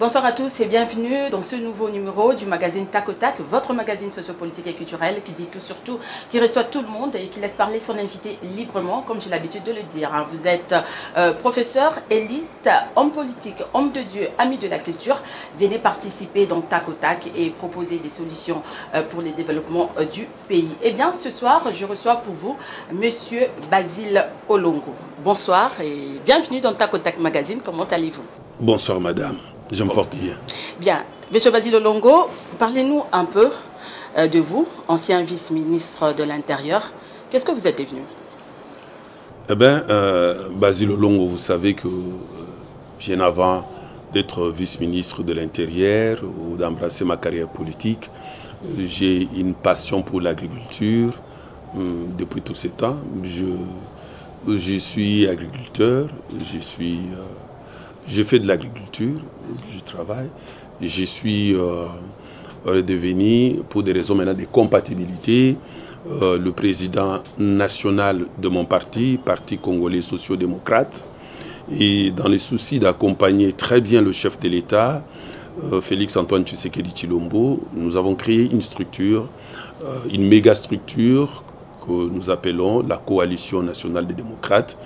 Bonsoir à tous et bienvenue dans ce nouveau numéro du magazine Tac au Tac, votre magazine sociopolitique et culturel qui dit tout sur tout, qui reçoit tout le monde et qui laisse parler son invité librement, comme j'ai l'habitude de le dire. Vous êtes professeur, élite, homme politique, homme de Dieu, ami de la culture. Venez participer dans Tac au Tac et proposer des solutions pour le développement du pays. Eh bien, ce soir, je reçois pour vous Monsieur Basile Olongo. Bonsoir et bienvenue dans Tac au Tac magazine. Comment allez-vous? Bonsoir madame. Je me porte bien. Bien. Monsieur Basile Olongo, parlez-nous un peu de vous, ancien vice-ministre de l'Intérieur. Qu'est-ce que vous êtes devenu? Eh bien, Basile Olongo, vous savez que bien avant d'être vice-ministre de l'Intérieur ou d'embrasser ma carrière politique, j'ai une passion pour l'agriculture depuis tout ce temps. Je suis agriculteur, je fais de l'agriculture, je travaille. Je suis devenu, pour des raisons maintenant de compatibilité, le président national de mon parti, Parti congolais socio-démocrate. Et dans les soucis d'accompagner très bien le chef de l'État, Félix Antoine Tshisekedi Tshilombo, nous avons créé une structure, une méga structure que nous appelons la Coalition nationale des démocrates.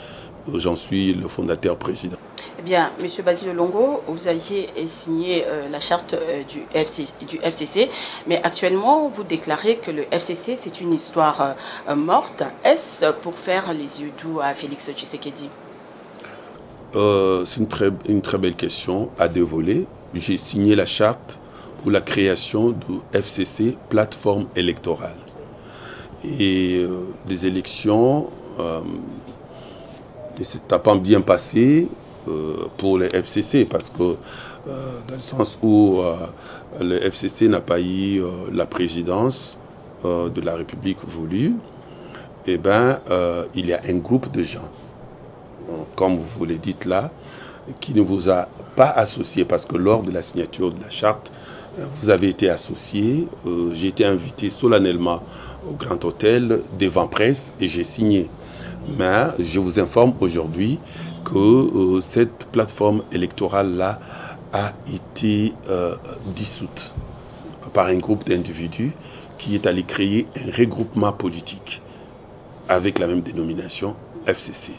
J'en suis le fondateur président. Eh bien, M. Basile Olongo, vous aviez signé la charte du FCC, mais actuellement, vous déclarez que le FCC, c'est une histoire morte. Est-ce pour faire les yeux doux à Félix Tshisekedi? C'est une très belle question à dévoiler. J'ai signé la charte pour la création du FCC, plateforme électorale. Et les élections ne s'est pas bien passé pour le FCC parce que dans le sens où le FCC n'a pas eu la présidence de la République voulue, eh ben, il y a un groupe de gens, comme vous le dites là, qui ne vous a pas associé parce que lors de la signature de la charte, vous avez été associé. J'ai été invité solennellement au Grand Hôtel devant presse et j'ai signé. Mais je vous informe aujourd'hui que cette plateforme électorale-là a été dissoute par un groupe d'individus qui est allé créer un regroupement politique avec la même dénomination, FCC.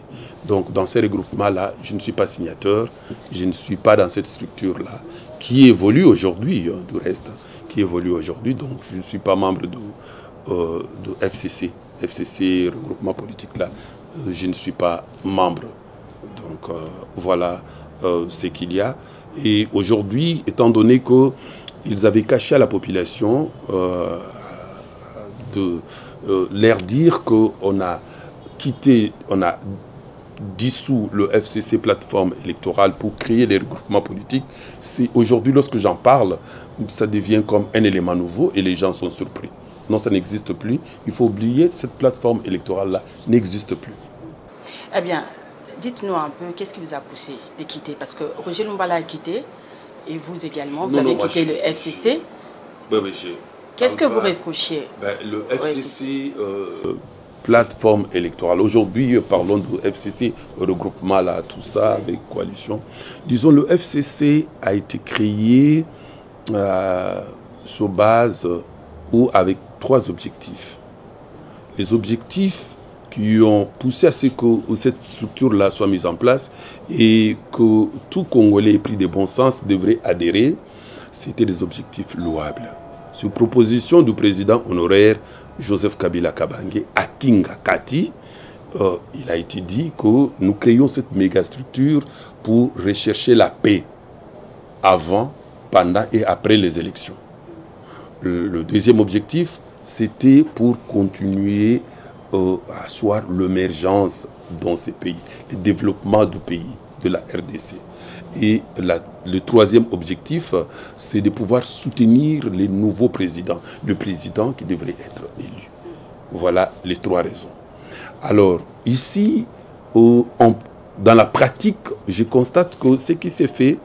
Donc dans ce regroupement-là, je ne suis pas signateur, je ne suis pas dans cette structure-là, qui évolue aujourd'hui, du reste, qui évolue aujourd'hui, donc je ne suis pas membre de FCC. FCC, regroupement politique-là, je ne suis pas membre. Donc voilà ce qu'il y a. Et aujourd'hui, étant donné qu'ils avaient caché à la population de leur dire qu'on a quitté, on a dissous le FCC plateforme électorale pour créer des regroupements politiques, c'est aujourd'hui, lorsque j'en parle, ça devient comme un élément nouveau et les gens sont surpris. Non, ça n'existe plus. Il faut oublier, cette plateforme électorale-là n'existe plus. Eh bien, dites-nous un peu, qu'est-ce qui vous a poussé de quitter? Parce que Roger Lumbala a quitté, et vous également, vous avez quitté le FCC. Qu'est-ce que vous reprochiez? Le FCC, plateforme électorale. Aujourd'hui, parlons du FCC, regroupement là, tout ça, avec coalition. Disons, le FCC a été créé sur base ou avec 3 objectifs. Les objectifs qui ont poussé à ce que cette structure-là soit mise en place et que tout Congolais pris de bon sens devrait adhérer, c'était des objectifs louables. Sur proposition du président honoraire Joseph Kabila Kabange à Kinga Kati, il a été dit que nous créons cette méga structure pour rechercher la paix avant, pendant et après les élections. Le deuxième objectif, c'était pour continuer à asseoir l'émergence dans ces pays, le développement du pays, de la RDC. Et le troisième objectif, c'est de pouvoir soutenir les nouveaux présidents, le président qui devrait être élu. Voilà les 3 raisons. Alors, ici, dans la pratique, je constate que ce qui s'est fait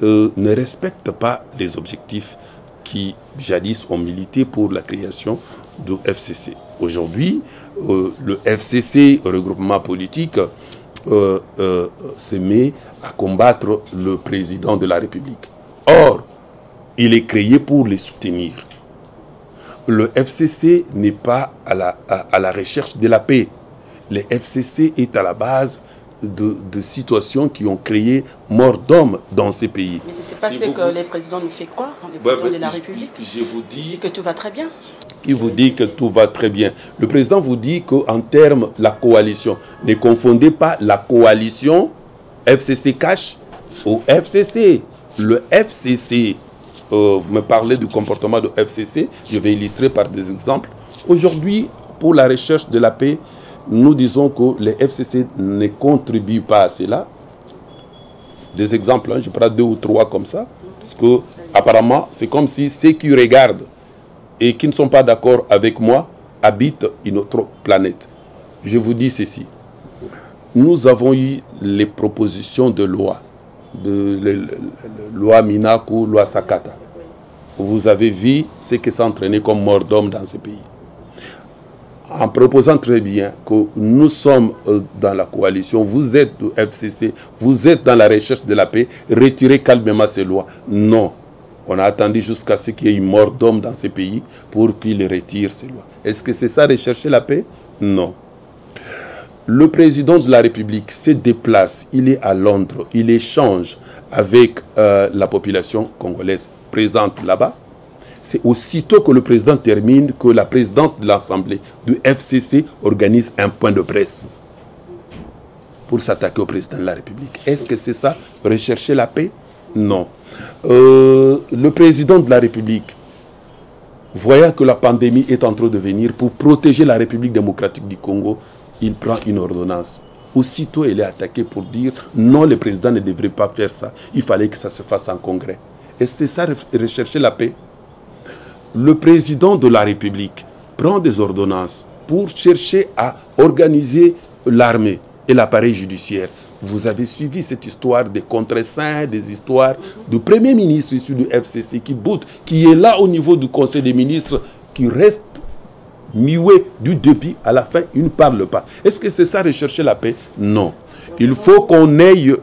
ne respecte pas les objectifs qui, jadis, ont milité pour la création du FCC. Aujourd'hui, le FCC, regroupement politique, se met à combattre le président de la République. Or, il est créé pour les soutenir. Le FCC n'est pas à la recherche de la paix. Le FCC est à la base de situations qui ont créé mort d'hommes dans ces pays. Mais c'est pas ce que les présidents nous font croire, les présidents de la République. Je vous dis que tout va très bien. Il vous dit que tout va très bien. Le président vous dit qu'en termes de la coalition, ne confondez pas la coalition FCC Cash au FCC. Le FCC, vous me parlez du comportement de FCC, je vais illustrer par des exemples. Aujourd'hui, pour la recherche de la paix, nous disons que les FCC ne contribuent pas à cela. Des exemples, hein, je prends 2 ou 3 comme ça, parce que apparemment, c'est comme si ceux qui regardent et qui ne sont pas d'accord avec moi habitent une autre planète. Je vous dis ceci. Nous avons eu les propositions de loi, loi Minaku, loi Sakata. Vous avez vu ce qui s'est entraîné comme mort d'homme dans ces pays. En proposant très bien que nous sommes dans la coalition, vous êtes du FCC, vous êtes dans la recherche de la paix, retirez calmement ces lois. Non. On a attendu jusqu'à ce qu'il y ait une mort d'homme dans ces pays pour qu'ils retirent ces lois. Est-ce que c'est ça, rechercher la paix? Non. Le président de la République se déplace, il est à Londres, il échange avec la population congolaise présente là-bas. C'est aussitôt que le président termine que la présidente de l'Assemblée du FCC organise un point de presse pour s'attaquer au président de la République. Est-ce que c'est ça, rechercher la paix? Non. Le président de la République, voyant que la pandémie est en train de venir, pour protéger la République démocratique du Congo, il prend une ordonnance. Aussitôt, il est attaqué pour dire non, le président ne devrait pas faire ça. Il fallait que ça se fasse en congrès. Et c'est ça, rechercher la paix. Le président de la République prend des ordonnances pour chercher à organiser l'armée et l'appareil judiciaire. Vous avez suivi cette histoire des contre-saints, des histoires du Premier ministre issu du FCC qui boude, qui est là au niveau du Conseil des ministres, qui reste muet du début à la fin, il ne parle pas. Est-ce que c'est ça, rechercher la paix? Non. Il faut qu'on aille,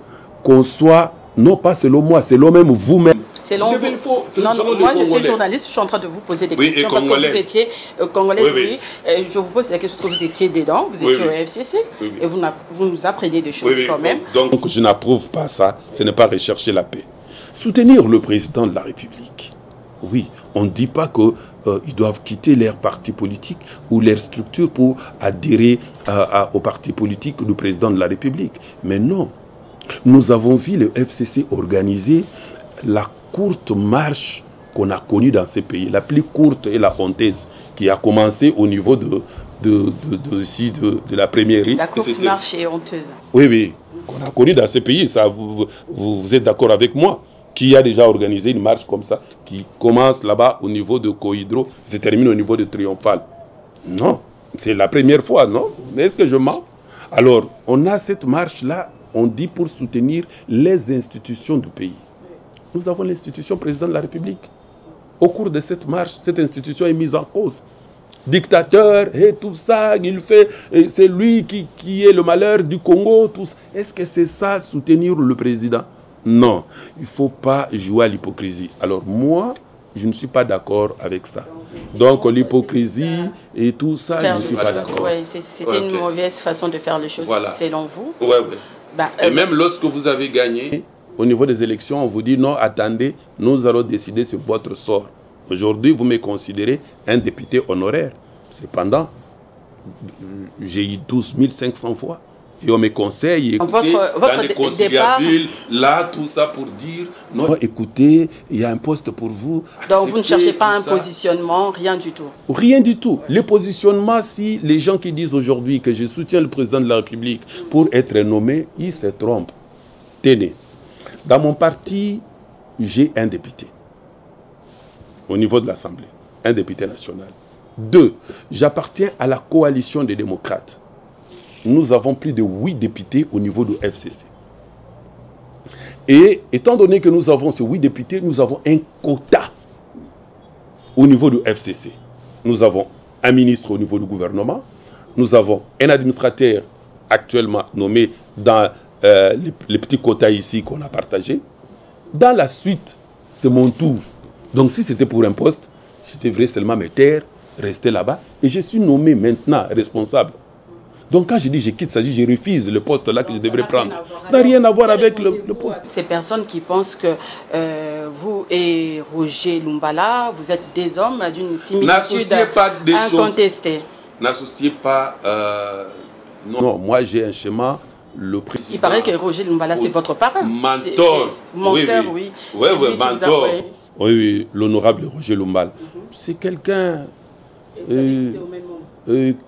qu'on soit, non pas selon moi, selon même vous-même. Selon vous. Non, moi je suis journaliste, je suis en train de vous poser des questions parce que vous étiez congolaise, oui. Je vous pose la question parce que vous étiez dedans, vous étiez au FCC et vous nous apprenez des choses quand même. Donc je n'approuve pas ça, ce n'est pas rechercher la paix. Soutenir le président de la République. Oui, on ne dit pas qu'ils doivent quitter leur parti politique ou leur structure pour adhérer au parti politique du président de la République. Mais non, nous avons vu le FCC organiser la courte marche qu'on a connue dans ces pays, la plus courte et la honteuse, qui a commencé au niveau de la première rue. La courte marche est honteuse. Oui, oui, qu'on a connue dans ces pays, ça, vous êtes d'accord avec moi? Qui a déjà organisé une marche comme ça, qui commence là-bas au niveau de Cohydro, se termine au niveau de Triomphal? Non, c'est la première fois, non? Est-ce que je mens? Alors, on a cette marche-là, on dit pour soutenir les institutions du pays. Nous avons l'institution président de la République. Au cours de cette marche, cette institution est mise en cause. Dictateur et tout ça, il fait, c'est lui qui est le malheur du Congo, tout ça. Est-ce que c'est ça, soutenir le président? Non, il ne faut pas jouer à l'hypocrisie. Alors moi, je ne suis pas d'accord avec ça. Donc l'hypocrisie et tout ça, je ne suis pas d'accord. Ouais, c'était une mauvaise façon de faire les choses, selon vous. Oui, oui. Et même lorsque vous avez gagné, au niveau des élections, on vous dit non, attendez, nous allons décider sur votre sort. Aujourd'hui, vous me considérez un député honoraire. Cependant, j'ai eu 12 500 voix. Et on me conseille, écoutez, dans les conciliabules, là, tout ça pour dire, non, écoutez, il y a un poste pour vous. Donc vous ne cherchez pas un positionnement, rien du tout? Rien du tout. Le positionnement, si les gens qui disent aujourd'hui que je soutiens le président de la République pour être nommé, ils se trompent. Tenez, dans mon parti, j'ai un député au niveau de l'Assemblée, un député national. 2, j'appartiens à la coalition des démocrates. Nous avons plus de 8 députés au niveau du FCC. Et étant donné que nous avons ces 8 députés, nous avons un quota au niveau du FCC. Nous avons un ministre au niveau du gouvernement. Nous avons un administrateur actuellement nommé dans les petits quotas ici qu'on a partagés. Dans la suite, c'est mon tour. Donc si c'était pour un poste, je devrais seulement me taire, rester là-bas. Et je suis nommé maintenant responsable. Donc quand je dis je quitte, ça dit je refuse le poste là que je devrais prendre. Ça n'a rien à voir avec le poste. Ces personnes qui pensent que vous et Roger Lumbala, vous êtes des hommes d'une similitude incontestée. N'associez pas... non, moi j'ai un schéma, le président... Il paraît que Roger Lumbala c'est votre parrain. Mentor. Mentor, oui. Oui, mentor. Oui, l'honorable Roger Lumbala. C'est quelqu'un...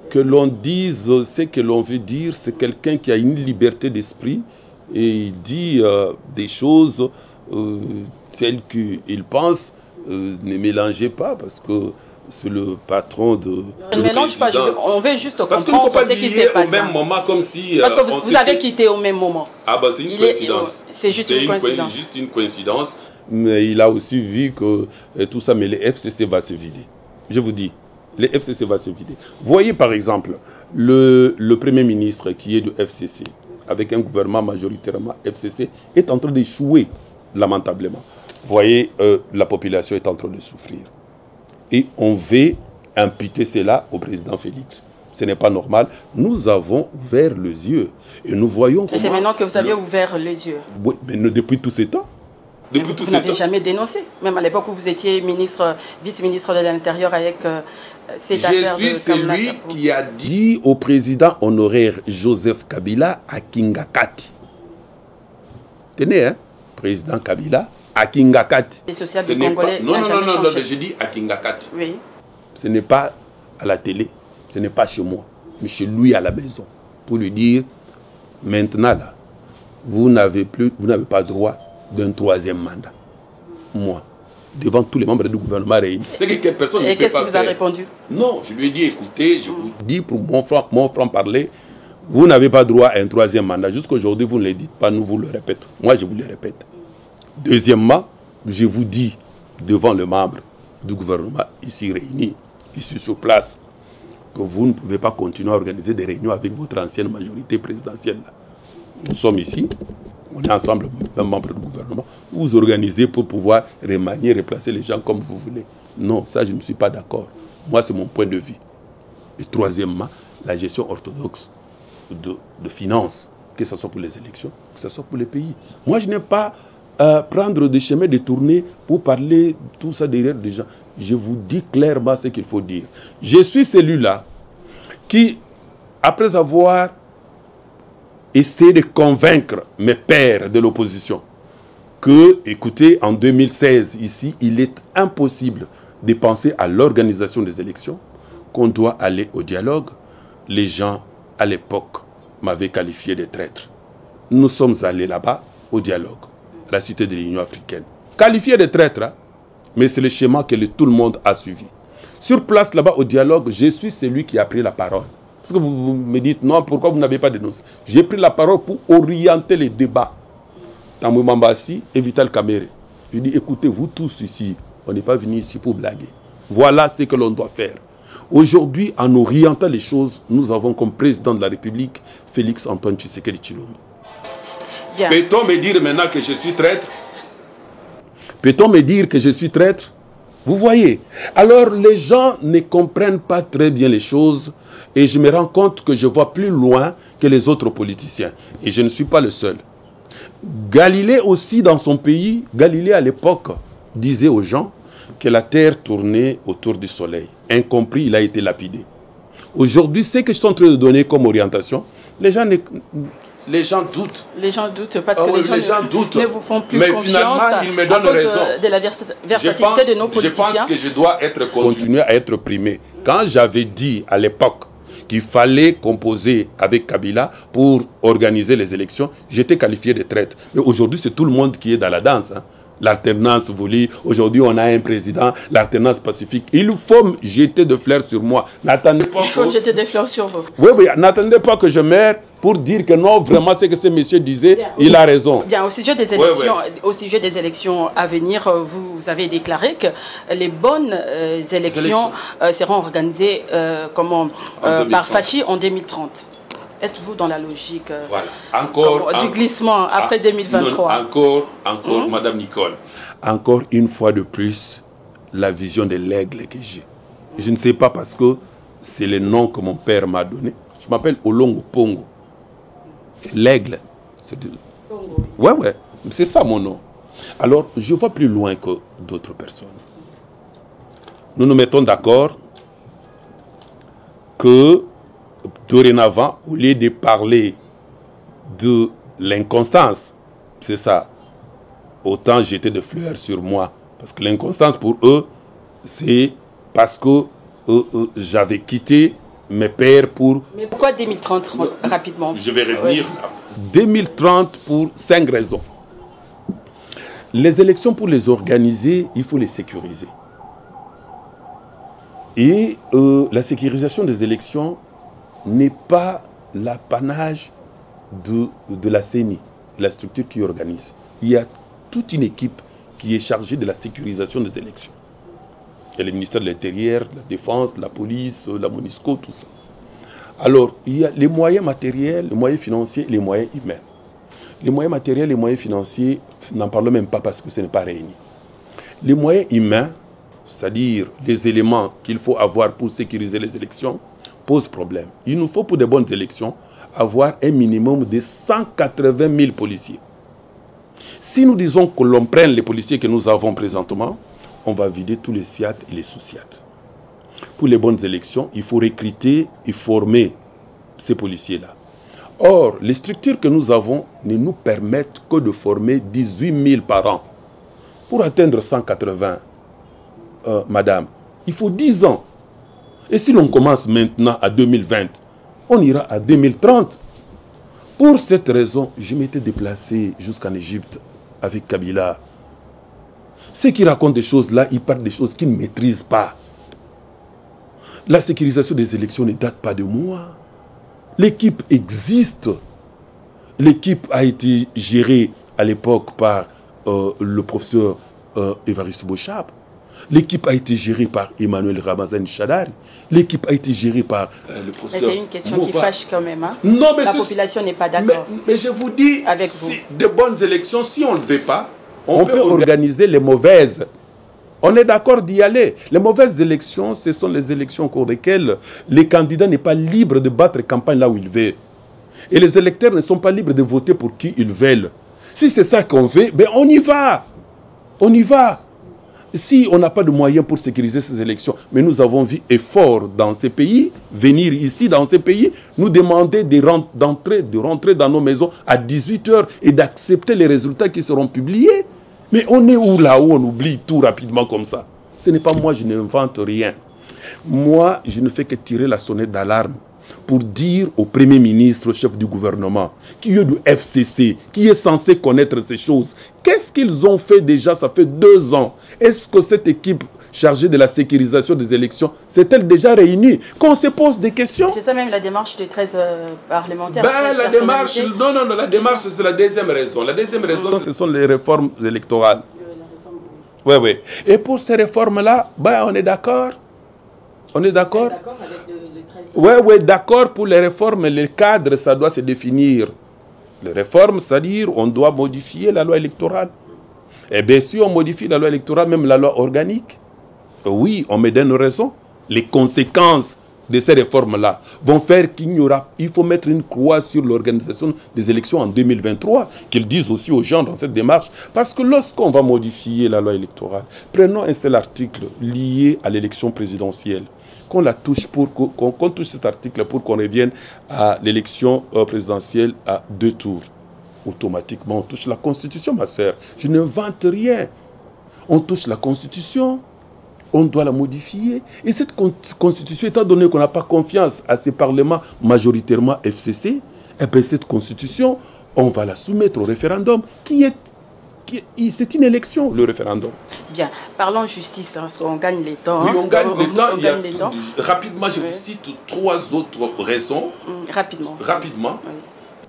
que l'on dise ce que l'on veut dire, c'est quelqu'un qui a une liberté d'esprit et il dit des choses telles qu'il pense. Ne mélangez pas parce que c'est le patron de... Ne mélange pas, on veut juste comprendre parce qu'il ne faut pas ce qui s'est passé. Au même moment comme si... Parce que vous avez quitté au même moment. Ah bah c'est une coïncidence. C'est juste une coïncidence. Juste une coïncidence. Mais il a aussi vu que tout ça, mais le FCC va se vider. Je vous dis. Le FCC va se vider. Voyez par exemple le Premier ministre qui est du FCC, avec un gouvernement majoritairement FCC, est en train d'échouer lamentablement. Voyez, la population est en train de souffrir. Et on veut imputer cela au président Félix. Ce n'est pas normal. Nous avons ouvert les yeux. Et nous voyons comment... C'est maintenant que vous avez ouvert les yeux. Oui, mais depuis tous ces temps. Vous n'avez jamais dénoncé, même à l'époque où vous étiez vice-ministre de l'Intérieur avec cette affaire de Je suis celui qui a dit au président honoraire Joseph Kabila à Kingakati. Tenez, hein, président Kabila à Kingakati. Les sociales du Congolais non, j'ai dit à Kingakati. Oui. Ce n'est pas à la télé, ce n'est pas chez moi, mais chez lui à la maison. Pour lui dire, maintenant là, vous n'avez pas droit d'un troisième mandat. Moi, devant tous les membres du gouvernement réunis. Et qu'est-ce qu'il vous a répondu? Non, je lui ai dit, écoutez, je vous dis pour mon franc-parler, vous n'avez pas droit à un troisième mandat. Jusqu'à aujourd'hui, vous ne le dites pas, nous vous le répétons. Moi, je vous le répète. Deuxièmement, je vous dis devant les membres du gouvernement ici réunis, ici sur place, que vous ne pouvez pas continuer à organiser des réunions avec votre ancienne majorité présidentielle. Nous sommes ici. On est ensemble, même membre du gouvernement. Vous organisez pour pouvoir remanier, replacer les gens comme vous voulez. Non, ça, je ne suis pas d'accord. Moi, c'est mon point de vue. Et troisièmement, la gestion orthodoxe de finances, que ce soit pour les élections, que ce soit pour les pays. Moi, je n'ai pas prendre des chemins détournés pour parler tout ça derrière des gens. Je vous dis clairement ce qu'il faut dire. Je suis celui-là qui, après avoir essayer de convaincre mes pairs de l'opposition que, écoutez, en 2016, ici, il est impossible de penser à l'organisation des élections, qu'on doit aller au dialogue. Les gens, à l'époque, m'avaient qualifié de traître. Nous sommes allés là-bas au dialogue, à la Cité de l'Union africaine. Qualifié de traître, hein, mais c'est le schéma que tout le monde a suivi. Sur place, là-bas, au dialogue, je suis celui qui a pris la parole. Parce que vous me dites, non, pourquoi vous n'avez pas dénoncé? J'ai pris la parole pour orienter les débats. Tamou Mambassi et Vital Kamere. Je dis, écoutez, vous tous ici, on n'est pas venus ici pour blaguer. Voilà ce que l'on doit faire. Aujourd'hui, en orientant les choses, nous avons comme président de la République, Félix Antoine Tshisekedi Tshilombo. Peut-on me dire maintenant que je suis traître? Peut-on me dire que je suis traître? Vous voyez? Alors, les gens ne comprennent pas très bien les choses. Et je me rends compte que je vois plus loin que les autres politiciens. Et je ne suis pas le seul. Galilée aussi, dans son pays, Galilée à l'époque disait aux gens que la terre tournait autour du soleil. Incompris, il a été lapidé. Aujourd'hui, ce que je suis en train de donner comme orientation, les gens doutent. Les gens doutent parce que les gens doutent. Ne vous font plus confiance. Mais finalement, ils me donnent raison. De la versatilité de nos politiciens. Je pense que je dois continuer à être primé. Quand j'avais dit à l'époque qu'il fallait composer avec Kabila pour organiser les élections, j'étais qualifié de traître. Mais aujourd'hui, c'est tout le monde qui est dans la danse. Hein. L'alternance voulue. Aujourd'hui, on a un président, l'alternance pacifique. Il faut jeter des fleurs sur moi. N'attendez pas. Il faut jeter des fleurs sur vous. Oui, oui, n'attendez pas que je meure pour dire que non, vraiment, ce que ce monsieur disait, il a raison. Bien, au sujet des élections, au sujet des élections à venir, vous avez déclaré que les bonnes élections seront organisées par Fachi en 2030. êtes-vous dans la logique voilà. Encore, du glissement après 2023? Encore, Madame Nicole. Encore une fois de plus, la vision de l'aigle que j'ai. Je ne sais pas parce que c'est le nom que mon père m'a donné. Je m'appelle Olongo Pongo. L'aigle. Ouais, c'est ça mon nom. Alors, je vois plus loin que d'autres personnes. Nous nous mettons d'accord que dorénavant, au lieu de parler de l'inconstance, c'est ça, autant jeter des fleurs sur moi. Parce que l'inconstance pour eux, c'est parce que j'avais quitté mes pères pour... Mais pourquoi 2030 rapidement? Je vais revenir là. 2030 pour 5 raisons. Les élections, pour les organiser, il faut les sécuriser. Et la sécurisation des élections n'est pas l'apanage de la CENI, la structure qui organise. Il y a toute une équipe qui est chargée de la sécurisation des élections. Il y a le ministère de l'Intérieur, la Défense, la police, la MONUSCO, tout ça. Alors, il y a les moyens matériels, les moyens financiers et les moyens humains. Les moyens matériels et les moyens financiers, n'en parlons même pas parce que ce n'est pas réuni. Les moyens humains, c'est-à-dire les éléments qu'il faut avoir pour sécuriser les élections, posent problème. Il nous faut pour de bonnes élections avoir un minimum de 180 000 policiers. Si nous disons que l'on prenne les policiers que nous avons présentement, on va vider tous les SIAT et les sous-SIAT. Pour les bonnes élections, il faut recruter et former ces policiers-là. Or, les structures que nous avons ne nous permettent que de former 18 000 par an. Pour atteindre 180, madame, il faut 10 ans. Et si l'on commence maintenant à 2020, on ira à 2030. Pour cette raison, je m'étais déplacé jusqu'en Égypte avec Kabila. Ceux qui racontent des choses là, ils parlent des choses qu'ils ne maîtrisent pas. La sécurisation des élections ne date pas de moi. L'équipe existe. L'équipe a été gérée à l'époque par le professeur Évariste Bochab. L'équipe a été gérée par Emmanuel Ramazani Chadari. L'équipe a été gérée par le professeur... C'est une question qui fâche quand même. Hein? Non, mais la population n'est pas d'accord. Mais je vous dis, avec si de bonnes élections, si on ne le veut pas, on peut organiser les mauvaises. On est d'accord d'y aller. Les mauvaises élections, ce sont les élections au cours desquelles les candidats n'est pas libre de battre campagne là où ils veulent. Et les électeurs ne sont pas libres de voter pour qui ils veulent. Si c'est ça qu'on veut, ben on y va. On y va. Si on n'a pas de moyens pour sécuriser ces élections, mais nous avons vu effort dans ces pays, venir ici dans ces pays, nous demander de rentrer dans nos maisons à 18 h et d'accepter les résultats qui seront publiés. Mais on est où là où on oublie tout rapidement comme ça? Ce n'est pas moi, je n'invente rien. Moi, je ne fais que tirer la sonnette d'alarme pour dire au Premier ministre, au chef du gouvernement, qui est du FCC, qui est censé connaître ces choses, qu'est-ce qu'ils ont fait déjà? Ça fait 2 ans. Est-ce que cette équipe chargée de la sécurisation des élections s'est-elle déjà réunie? Qu'on se pose des questions. C'est ça même la démarche des 13 parlementaires. La démarche, non, la démarche, c'est la deuxième raison. La deuxième raison, ce sont les réformes électorales. Oui. Et pour ces réformes-là, on est d'accord. On est d'accord? Oui, d'accord pour les réformes, les cadres, ça doit se définir. Les réformes, c'est-à-dire, on doit modifier la loi électorale. Eh bien, si on modifie la loi électorale, même la loi organique, oui, on me donne raison. Les conséquences de ces réformes-là vont faire il faut mettre une croix sur l'organisation des élections en 2023, qu'ils disent aussi aux gens dans cette démarche. Parce que lorsqu'on va modifier la loi électorale, prenons un seul article lié à l'élection présidentielle. Qu'on la touche qu'on touche cet article pour qu'on revienne à l'élection présidentielle à 2 tours. Automatiquement, on touche la Constitution, ma sœur. Je n'invente rien. On touche la Constitution, on doit la modifier. Et cette Constitution, étant donné qu'on n'a pas confiance à ces parlements majoritairement FCC, eh bien cette Constitution, on va la soumettre au référendum c'est une élection, le référendum. Bien, parlons justice, parce qu'on gagne les temps. Oui, on gagne les temps. Rapidement, je vous cite 3 autres raisons. Rapidement. Oui.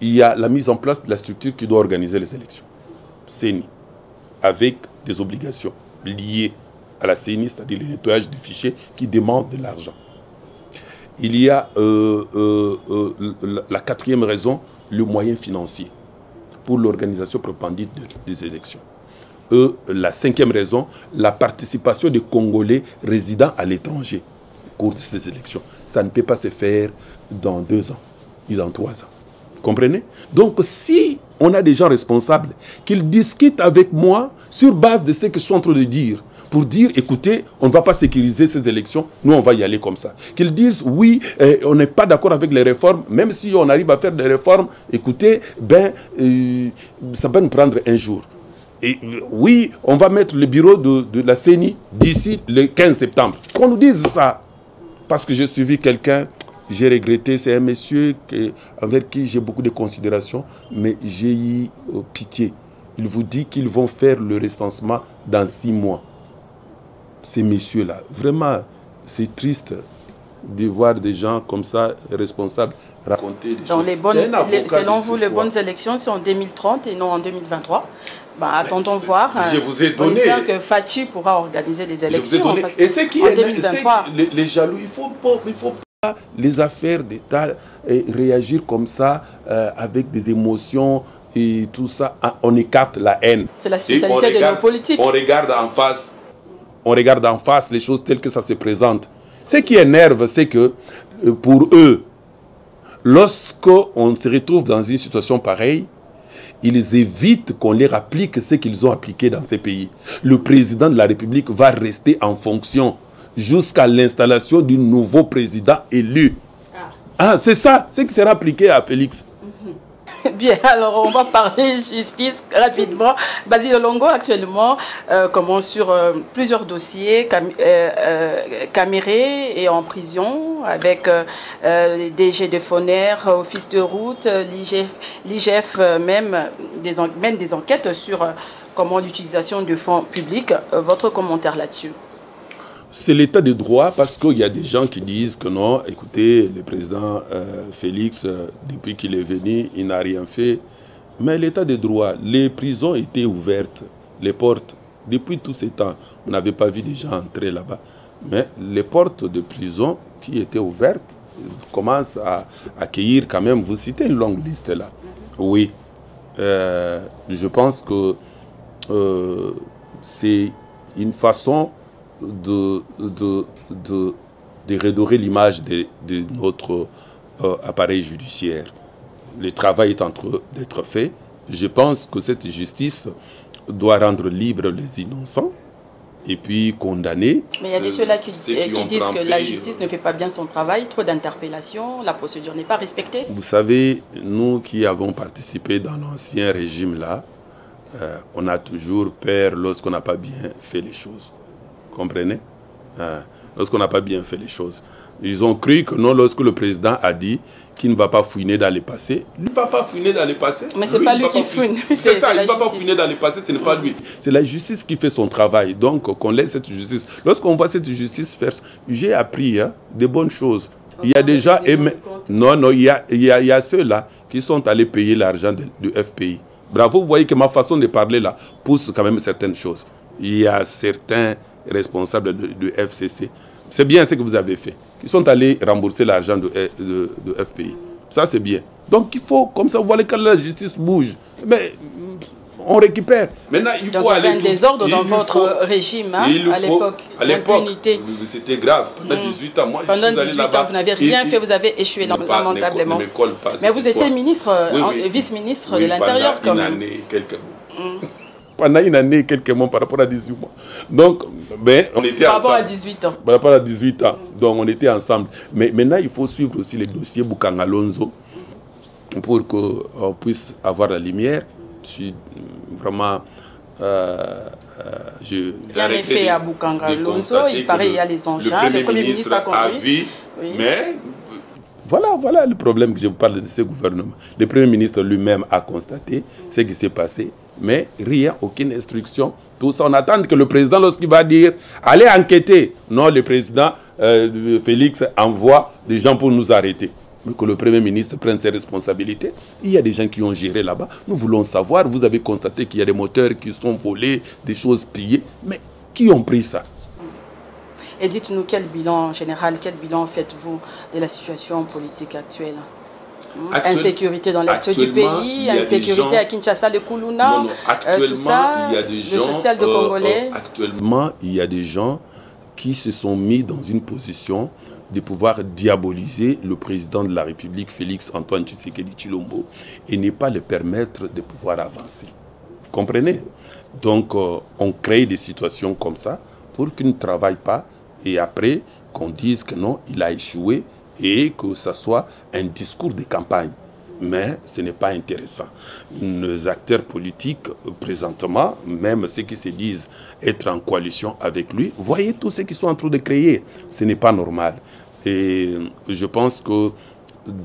Il y a la mise en place de la structure qui doit organiser les élections. CENI, avec des obligations liées à la CENI, c'est-à-dire le nettoyage des fichiers qui demandent de l'argent. Il y a la quatrième raison, le moyen financier pour l'organisation proprement dite des élections. La cinquième raison, la participation des Congolais résidant à l'étranger au cours de ces élections. Ça ne peut pas se faire dans 2 ans, ni dans 3 ans. Vous comprenez? Donc, si on a des gens responsables, qu'ils discutent avec moi sur base de ce que je suis en train de dire, pour dire, écoutez, on ne va pas sécuriser ces élections, nous on va y aller comme ça. Qu'ils disent, oui, on n'est pas d'accord avec les réformes, même si on arrive à faire des réformes, écoutez, ça va nous prendre un jour. Et oui, on va mettre le bureau de la CENI d'ici le 15 septembre. Qu'on nous dise ça. Parce que j'ai suivi quelqu'un, j'ai regretté, c'est un monsieur avec qui j'ai beaucoup de considération, mais j'ai eu pitié. Il vous dit qu'ils vont faire le recensement dans 6 mois. Ces messieurs-là, vraiment, c'est triste de voir des gens comme ça, responsables, raconter des choses. Selon vous, les bonnes élections, c'est en 2030 et non en 2023. Attendons voir. Je vous ai donné. J'espère que Fachi pourra organiser les élections. Je vous ai donné. Parce et c'est qui en 2023, les jaloux, il ne faut pas les affaires d'État réagir comme ça, avec des émotions et tout ça. On écarte la haine. C'est la spécialité de nos politiques. On regarde en face les choses telles que ça se présente. Ce qui énerve, c'est que pour eux, lorsqu'on se retrouve dans une situation pareille, ils évitent qu'on leur applique ce qu'ils ont appliqué dans ces pays. Le président de la République va rester en fonction jusqu'à l'installation d'un nouveau président élu. C'est ça, ce qui sera appliqué à Félix. Bien, alors on va parler justice rapidement. Basile Longo, actuellement, commence sur plusieurs dossiers, caméré et en prison, avec les DG de Foner, Office de route, l'IGF mène des enquêtes sur comment l'utilisation de fonds publics. Votre commentaire là-dessus? C'est l'état de droit, parce qu'il y a des gens qui disent que non, écoutez, le président Félix, depuis qu'il est venu, il n'a rien fait. Mais l'état de droit, les prisons étaient ouvertes, les portes, depuis tous ces temps. On n'avait pas vu des gens entrer là-bas. Mais les portes de prison qui étaient ouvertes commencent à accueillir quand même, vous citez une longue liste là. Oui, je pense que c'est une façon de redorer l'image de notre appareil judiciaire. Le travail est en train d'être fait. Je pense que cette justice doit rendre libres les innocents et puis condamner. Mais il y a des ceux-là qui disent que la justice ne fait pas bien son travail, trop d'interpellations, la procédure n'est pas respectée. Vous savez, nous qui avons participé dans l'ancien régime-là, on a toujours peur lorsqu'on n'a pas bien fait les choses. Comprenez? Lorsqu'on n'a pas bien fait les choses. Ils ont cru que non, lorsque le président a dit qu'il ne va pas fouiner dans le passé. Lui ne va pas fouiner dans le passé. Mais ce n'est pas lui qui fouine. C'est ça, il ne va pas fouiner dans le passé, ce n'est pas lui. C'est la justice qui fait son travail. Donc, qu'on laisse cette justice. Lorsqu'on voit cette justice faire, j'ai appris de bonnes choses. Il y a déjà... Non, il y a ceux-là qui sont allés payer l'argent du FPI. Bravo, vous voyez que ma façon de parler là pousse quand même certaines choses. Il y a certains responsables du FCC. C'est bien ce que vous avez fait. Ils sont allés rembourser l'argent de FPI. Ça, c'est bien. Donc, il faut, comme ça, vous voyez que la justice bouge. Mais on récupère. Maintenant, il faut aller... Il y a un désordre dans votre régime, hein, à l'époque. À l'époque, c'était grave. Pendant 18 ans, moi, je suis allé là-bas. Vous n'avez rien fait, vous avez échoué lamentablement. Mais vous étiez ministre, vice-ministre de l'Intérieur, quand même. Pendant une année, quelques mois. Pendant une année et quelques mois par rapport à 18 mois. Donc, on était ensemble. Par rapport à 18 ans. Par rapport à 18 ans. Donc, on était ensemble. Mais maintenant, il faut suivre aussi les dossiers Bukanga Lonzo pour qu'on puisse avoir la lumière. Je suis vraiment... rien n'est fait à Bukanga Lonzo. Il paraît qu'il y a les engins. Le Premier ministre a compris. Oui. Mais... Voilà le problème que je vous parle de ce gouvernement. Le Premier ministre lui-même a constaté ce qui s'est passé, mais rien, aucune instruction. Tout ça, on attend que le président, lorsqu'il va dire « Allez enquêter », non, le président Félix envoie des gens pour nous arrêter. Mais que le Premier ministre prenne ses responsabilités. Il y a des gens qui ont géré là-bas. Nous voulons savoir, vous avez constaté qu'il y a des moteurs qui sont volés, des choses pillées. Mais qui ont pris ça? Et dites-nous quel bilan général, quel bilan faites-vous de la situation politique actuelle? Insécurité dans l'est du pays, insécurité à Kinshasa, le Koulouna, tout ça, il y a des gens, le social de Congolais. Actuellement, il y a des gens qui se sont mis dans une position de pouvoir diaboliser le président de la République, Félix Antoine Tshisekedi Tshilombo, et ne pas le permettre de pouvoir avancer. Vous comprenez? Donc, on crée des situations comme ça pour qu'il ne travaille pas et après qu'on dise que non, il a échoué et que ça soit un discours de campagne. Mais ce n'est pas intéressant. Nos acteurs politiques, présentement, même ceux qui se disent être en coalition avec lui, voyez tous ceux qui sont en train de créer. Ce n'est pas normal. Et je pense que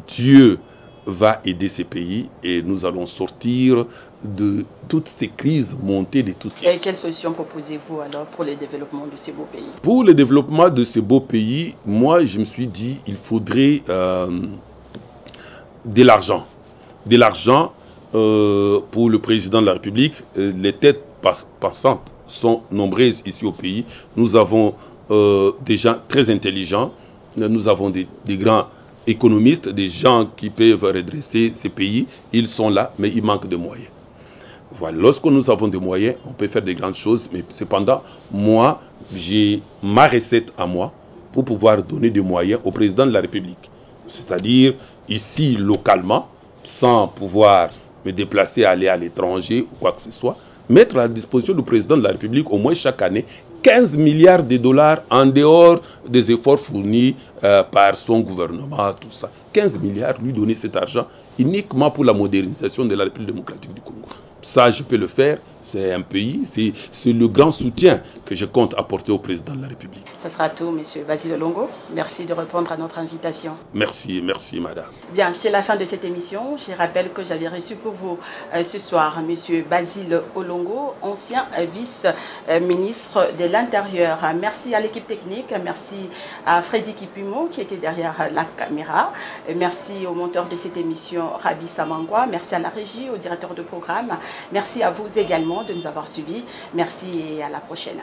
Dieu va aider ces pays et nous allons sortir de toutes ces crises montées de toutes pièces. Et quelles solutions proposez-vous alors pour le développement de ces beaux pays? Pour le développement de ces beaux pays, moi je me suis dit il faudrait de l'argent. De l'argent pour le président de la République. Les têtes pensantes sont nombreuses ici au pays. Nous avons des gens très intelligents. Nous avons des grands économistes, des gens qui peuvent redresser ces pays. Ils sont là, mais il manque de moyens. Voilà. Lorsque nous avons des moyens, on peut faire de grandes choses. Mais cependant, moi, j'ai ma recette à moi pour pouvoir donner des moyens au président de la République. C'est-à-dire, ici, localement, sans pouvoir me déplacer, aller à l'étranger ou quoi que ce soit, mettre à la disposition du président de la République, au moins chaque année, 15 milliards de dollars en dehors des efforts fournis par son gouvernement, tout ça. 15 milliards, lui donner cet argent uniquement pour la modernisation de la République démocratique du Congo. Ça, je peux le faire. C'est un pays, c'est le grand soutien que je compte apporter au président de la République. Ça sera tout, M. Basile Olongo. Merci de répondre à notre invitation. Merci, merci, madame. Bien, c'est la fin de cette émission. Je rappelle que j'avais reçu pour vous ce soir M. Basile Olongo, ancien vice-ministre de l'Intérieur. Merci à l'équipe technique, merci à Freddy Kipumo qui était derrière la caméra. Merci au monteur de cette émission, Rabi Samangwa. Merci à la régie, au directeur de programme. Merci à vous également de nous avoir suivis. Merci et à la prochaine.